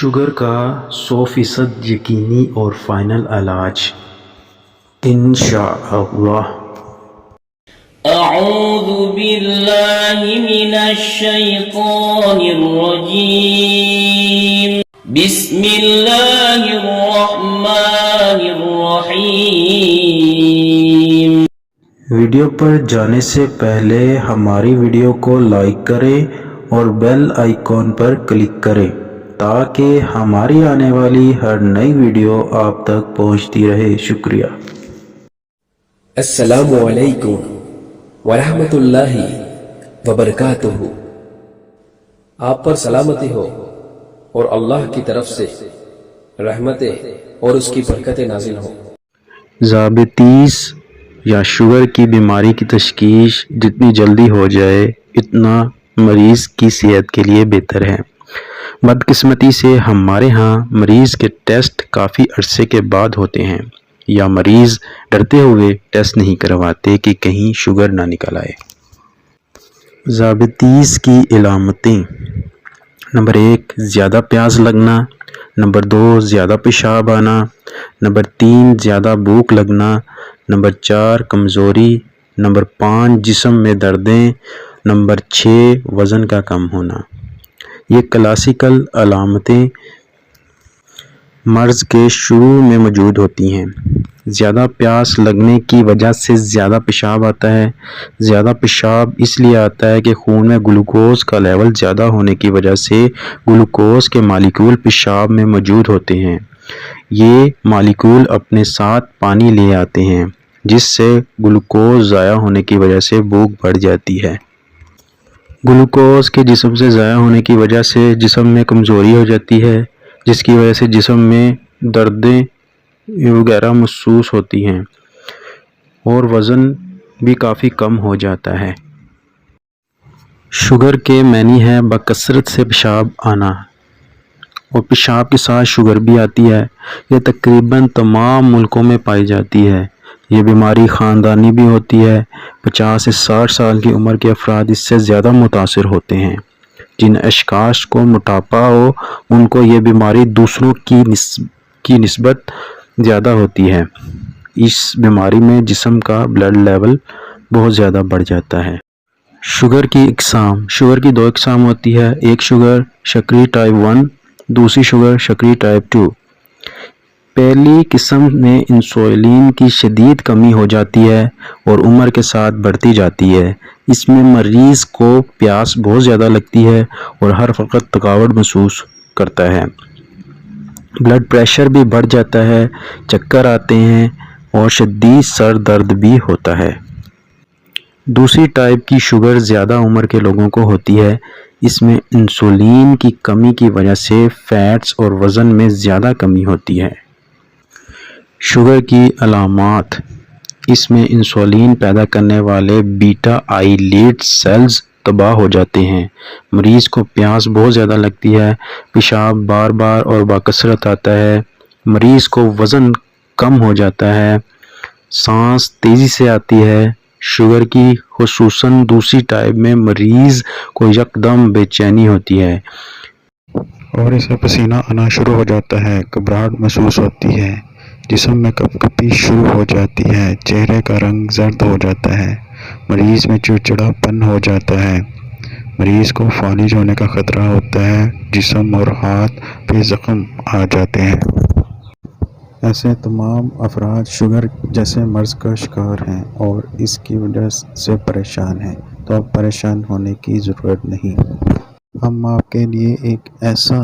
Sugar کا 100% یقینی اور فائنل علاج انشاءاللہ۔ اعوذ باللہ من الشیطان الرجیم، بسم اللہ الرحمن الرحیم۔ ویڈیو پر جانے سے پہلے ہماری ویڈیو کو لائک کریں اور بیل آئیکن پر کلک کریں تاکہ ہماری آنے والی ہر نئی ویڈیو آپ تک پہنچتی رہے۔ شکریہ۔ السلام علیکم ورحمۃ اللہ وبرکاتہ۔ آپ پر سلامتی ہو اور اللہ کی طرف سے رحمتیں اور اس کی برکتیں نازل ہو۔ ذیابیطیس یا شوگر کی بیماری کی تشخیص جتنی جلدی ہو جائے اتنا مریض کی صحت کے لیے بہتر ہے۔ بدقسمتی سے ہمارے ہاں مریض کے ٹیسٹ کافی عرصے کے بعد ہوتے ہیں یا مریض ڈرتے ہوئے ٹیسٹ نہیں کرواتے کہ کہیں شوگر نہ نکل آئے۔ ذیابیطیس کی علامتیں: نمبر 1 زیادہ پیاس لگنا، نمبر 2 زیادہ پیشاب آنا، نمبر 3 زیادہ بھوک لگنا، نمبر 4 کمزوری، نمبر 5 جسم میں دردیں، نمبر 6 وزن کا کم ہونا۔ یہ کلاسیکل علامتیں مرض کے شروع میں موجود ہوتی ہیں۔ زیادہ پیاس لگنے کی وجہ سے زیادہ پیشاب آتا ہے۔ زیادہ پیشاب اس لیے آتا ہے کہ خون میں گلوکوز کا لیول زیادہ ہونے کی وجہ سے گلوکوز کے مالیکول پیشاب میں موجود ہوتے ہیں۔ یہ مالیکول اپنے ساتھ پانی لے آتے ہیں جس سے گلوکوز ضائع ہونے کی وجہ سے بھوک بڑھ جاتی ہے۔ گلوکوز کے جسم سے ضائع ہونے کی وجہ سے جسم میں کمزوری ہو جاتی ہے جس کی وجہ سے جسم میں دردیں وغیرہ محسوس ہوتی ہیں اور وزن بھی کافی کم ہو جاتا ہے۔ شوگر کے معنی ہے بکثرت سے پیشاب آنا اور پیشاب کے ساتھ شوگر بھی آتی ہے۔ یہ تقریباً تمام ملکوں میں پائی جاتی ہے۔ یہ بیماری خاندانی بھی ہوتی ہے۔ 50 سے 60 سال کی عمر کے افراد اس سے زیادہ متاثر ہوتے ہیں۔ جن اشخاص کو موٹاپا ہو ان کو یہ بیماری دوسروں کی نسبت زیادہ ہوتی ہے۔ اس بیماری میں جسم کا بلڈ لیول بہت زیادہ بڑھ جاتا ہے۔ شوگر کی اقسام: شوگر کی 2 اقسام ہوتی ہے، ایک شوگر شکری ٹائپ 1، دوسری شوگر شکری ٹائپ 2۔ پہلی قسم میں انسولین کی شدید کمی ہو جاتی ہے اور عمر کے ساتھ بڑھتی جاتی ہے۔ اس میں مریض کو پیاس بہت زیادہ لگتی ہے اور ہر وقت تھکاوٹ محسوس کرتا ہے۔ بلڈ پریشر بھی بڑھ جاتا ہے، چکر آتے ہیں اور شدید سر درد بھی ہوتا ہے۔ دوسری ٹائپ کی شوگر زیادہ عمر کے لوگوں کو ہوتی ہے۔ اس میں انسولین کی کمی کی وجہ سے فیٹس اور وزن میں زیادہ کمی ہوتی ہے۔ شوگر کی علامات: اس میں انسولین پیدا کرنے والے بیٹا آئیلیٹ سیلز تباہ ہو جاتے ہیں۔ مریض کو پیاس بہت زیادہ لگتی ہے، پیشاب بار بار اور بکثرت آتا ہے، مریض کو وزن کم ہو جاتا ہے، سانس تیزی سے آتی ہے۔ شوگر کی خصوصاً دوسری ٹائپ میں مریض کو یکدم بے چینی ہوتی ہے اور اسے پسینہ آنا شروع ہو جاتا ہے، گھبراہٹ محسوس ہوتی ہے، جسم میں کپکپی شروع ہو جاتی ہے، چہرے کا رنگ زرد ہو جاتا ہے، مریض میں چڑچڑاپن ہو جاتا ہے، مریض کو فالج ہونے کا خطرہ ہوتا ہے، جسم اور ہاتھ پہ زخم آ جاتے ہیں۔ ایسے تمام افراد شوگر جیسے مرض کا شکار ہیں اور اس کی وجہ سے پریشان ہیں، تو اب پریشان ہونے کی ضرورت نہیں۔ ہم آپ کے لیے ایک ایسا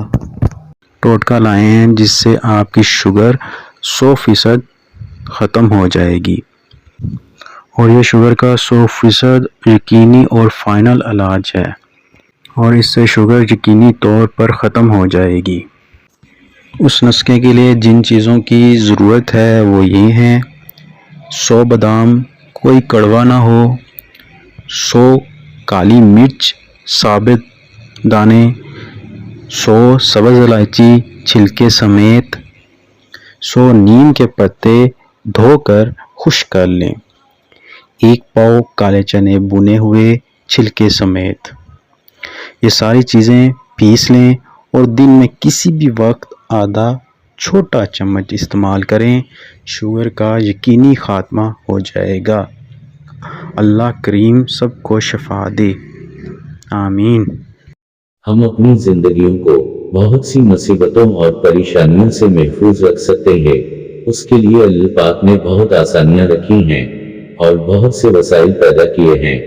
ٹوٹکا لائے ہیں جس سے آپ کی شوگر 100% ختم ہو جائے گی اور یہ شوگر کا 100% یقینی اور فائنل علاج ہے اور اس سے شوگر یقینی طور پر ختم ہو جائے گی۔ اس نسخے کے لیے جن چیزوں کی ضرورت ہے وہ یہ ہیں: 100 بادام کوئی کڑوا نہ ہو، 100 کالی مرچ ثابت دانے، 100 سبز الائچی چھلکے سمیت، 100 نیم کے پتے دھو کر خشک کر لیں، 1 پاؤ کالے چنے بھنے ہوئے چھلکے سمیت۔ یہ ساری چیزیں پیس لیں اور دن میں کسی بھی وقت آدھا چھوٹا چمچ استعمال کریں، شوگر کا یقینی خاتمہ ہو جائے گا۔ اللہ کریم سب کو شفا دے، آمین۔ ہم اپنی زندگیوں کو بہت سی مصیبتوں اور پریشانیوں سے محفوظ رکھ سکتے ہیں، اس کے لیے اللہ پاک نے بہت آسانیاں رکھی ہیں اور بہت سے وسائل پیدا کیے ہیں،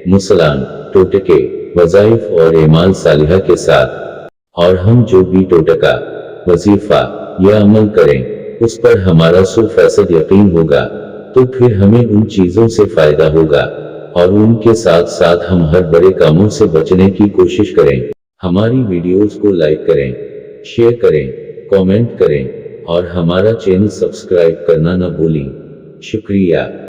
مثلاً ٹوٹکے، وظائف اور اعمال صالحہ کے ساتھ، اور ہم جو بھی ٹوٹکا، وظیفہ یا عمل کریں اس پر ہمارا 100% یقین ہوگا تو پھر ہمیں ان چیزوں سے فائدہ ہوگا، اور ان کے ساتھ ساتھ ہم ہر بڑے کاموں سے بچنے کی کوشش کریں۔ ہماری ویڈیوز کو لائک کریں، شیئر کریں، کامنٹ کریں اور ہمارا چینل سبسکرائب کرنا نہ بھولیں۔ شکریہ۔